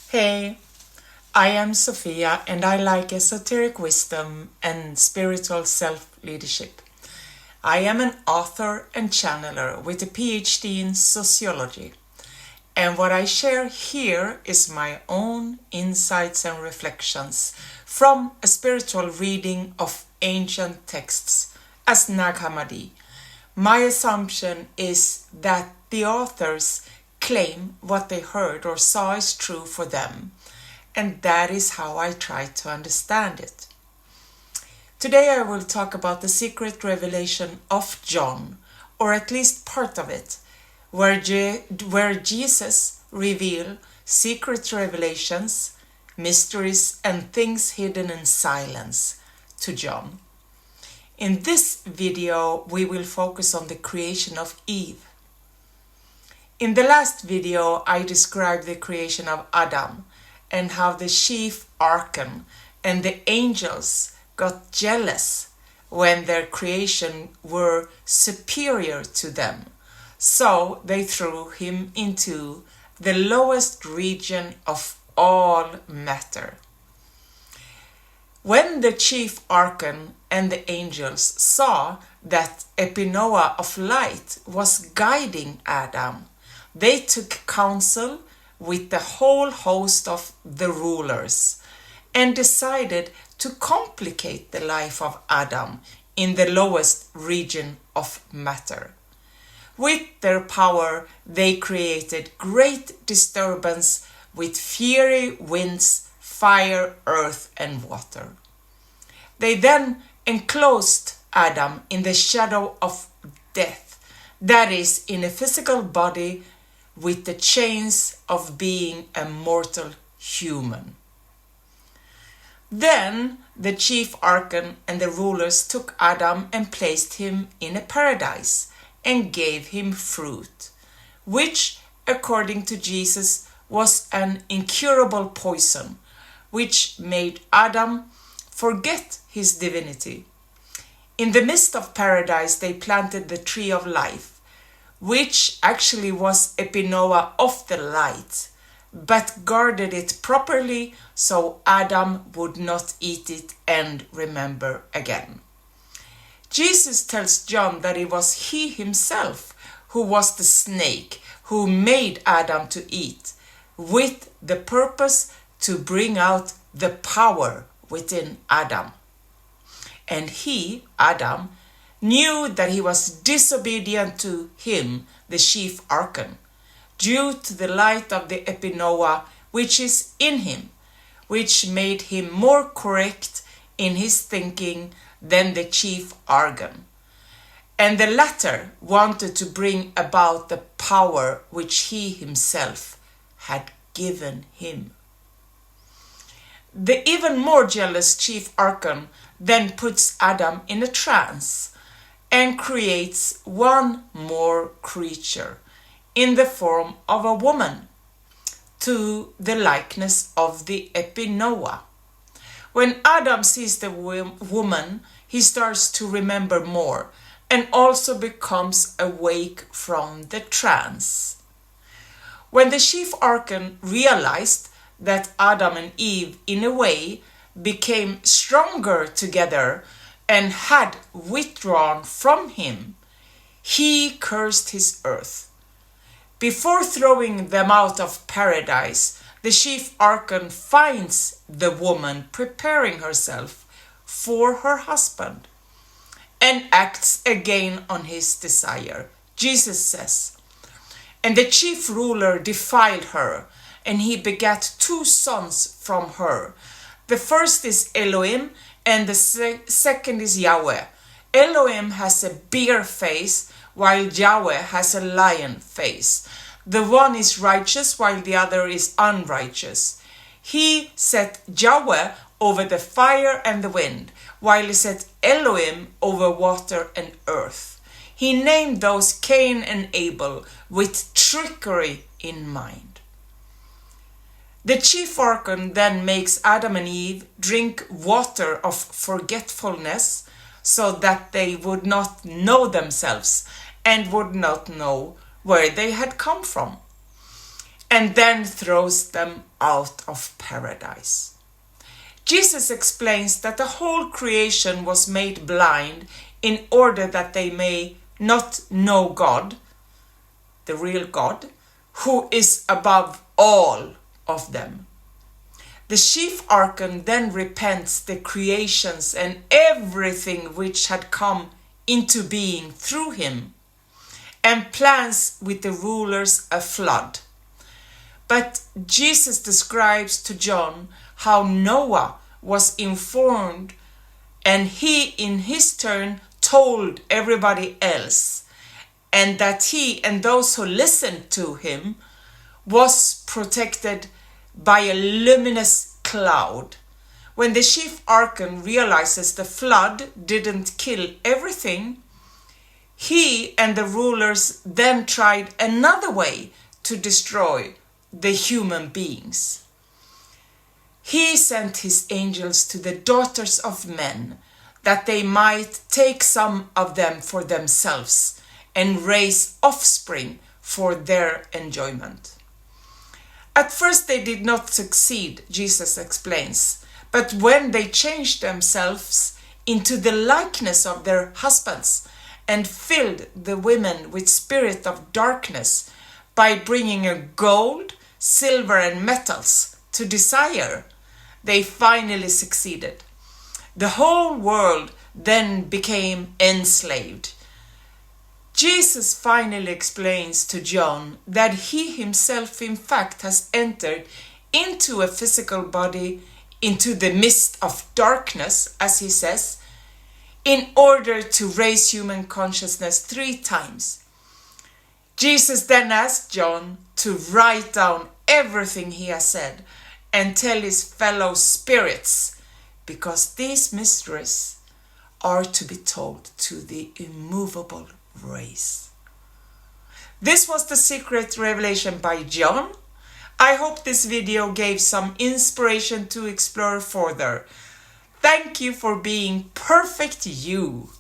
Hey, I am Sophia and I like esoteric wisdom and spiritual self-leadership. I am an author and channeler with a PhD in sociology. And what I share here is my own insights and reflections from a spiritual reading of ancient texts as Nag Hammadi. My assumption is that the authors claim what they heard or saw is true for them, and that is how I try to understand it. Today I will talk about the secret revelation of John, or at least part of it, where Jesus reveals secret revelations, mysteries, and things hidden in silence to John. In this video, we will focus on the creation of Eve. In the last video, I described the creation of Adam and how the chief archon and the angels got jealous when their creation were superior to them. So they threw him into the lowest region of all matter. When the chief archon and the angels saw that Epinoa of light was guiding Adam, they took counsel with the whole host of the rulers and decided to complicate the life of Adam in the lowest region of matter. With their power, they created great disturbance with fiery winds, fire, earth, and water. They then enclosed Adam in the shadow of death, that is, in a physical body with the chains of being a mortal human. Then the chief archon and the rulers took Adam and placed him in a paradise and gave him fruit, which, according to Jesus, was an incurable poison, which made Adam forget his divinity. In the midst of paradise, they planted the tree of life, which actually was Epinoa of the light, but guarded it properly so Adam would not eat it and remember again. Jesus tells John that it was he himself who was the snake who made Adam to eat, with the purpose to bring out the power within Adam. And he, Adam, knew that he was disobedient to him, the chief archon, due to the light of the Epinoa which is in him, which made him more correct in his thinking than the chief archon. And the latter wanted to bring about the power which he himself had given him. The even more jealous chief archon then puts Adam in a trance and creates one more creature in the form of a woman to the likeness of the Epinoa. When Adam sees the woman, he starts to remember more and also becomes awake from the trance. When the chief archon realized that Adam and Eve, in a way, became stronger together and had withdrawn from him, he cursed his earth. Before throwing them out of paradise, the chief archon finds the woman preparing herself for her husband and acts again on his desire. Jesus says, "And the chief ruler defiled her, and he begat 2 sons from her. The first is Elohim, and the second is Yahweh. Elohim has a bear face, while Yahweh has a lion face. The one is righteous, while the other is unrighteous. He set Yahweh over the fire and the wind, while he set Elohim over water and earth. He named those Cain and Abel with trickery in mind." The chief archon then makes Adam and Eve drink water of forgetfulness so that they would not know themselves and would not know where they had come from. and then throws them out of paradise. Jesus explains that the whole creation was made blind in order that they may not know God, the real God, who is above all of them. The chief archon then repents the creations and everything which had come into being through him, and plans with the rulers a flood. But Jesus describes to John how Noah was informed, and he in his turn told everybody else, and that he and those who listened to him was protected by a luminous cloud. When the chief archon realizes the flood didn't kill everything, he and the rulers then tried another way to destroy the human beings. He sent his angels to the daughters of men, that they might take some of them for themselves and raise offspring for their enjoyment. At first they did not succeed, Jesus explains, but when they changed themselves into the likeness of their husbands and filled the women with spirit of darkness by bringing a gold, silver and metals to desire, they finally succeeded. The whole world then became enslaved. Jesus finally explains to John that he himself in fact has entered into a physical body, into the midst of darkness, as he says, in order to raise human consciousness 3 times. Jesus then asked John to write down everything he has said and tell his fellow spirits, because these mysteries are to be told to the immovable race. This was the secret revelation by John. I hope this video gave some inspiration to explore further. Thank you for being perfect you.